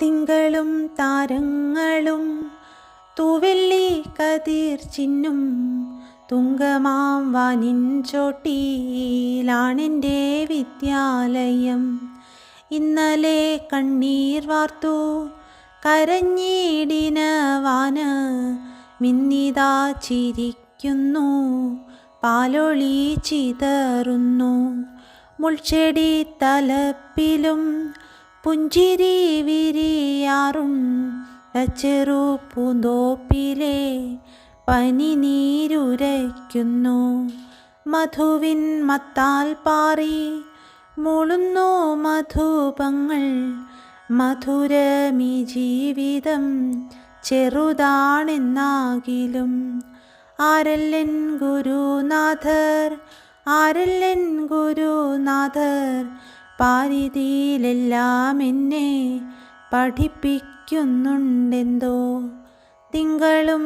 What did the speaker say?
തിങ്കളും താരങ്ങളും തൂവെള്ളി കതിർ ചിന്നും തുങ്കമാം വാനിൻ ചോട്ടിയിലാണെൻ്റെ വിദ്യാലയം. ഇന്നലെ കണ്ണീർ വാർത്തു കരഞ്ഞിടിന വാന് മിന്നിതാ ചിരിക്കുന്നു, പാലൊളി ചിതറുന്നു. മുൾച്ചെടി തലപ്പിലും പുഞ്ചിരി വിരിയാറുണ്ട ചെറു പൂന്തോപ്പിലെ പനി നീരുരയ്ക്കുന്നു. മധുവിൻ മത്താൽ പാറി മൂളുന്നു മധുപങ്ങൾ. മധുരമീ ജീവിതം ചെറുതാണെന്നാകിലും ആരല്ലൻ ഗുരുനാഥർ, ആരല്ലൻ ഗുരുനാഥർ, പാരിതിയിലെല്ലാം എന്നെ പഠിപ്പിക്കുന്നുണ്ടെന്തോ. തിങ്കളും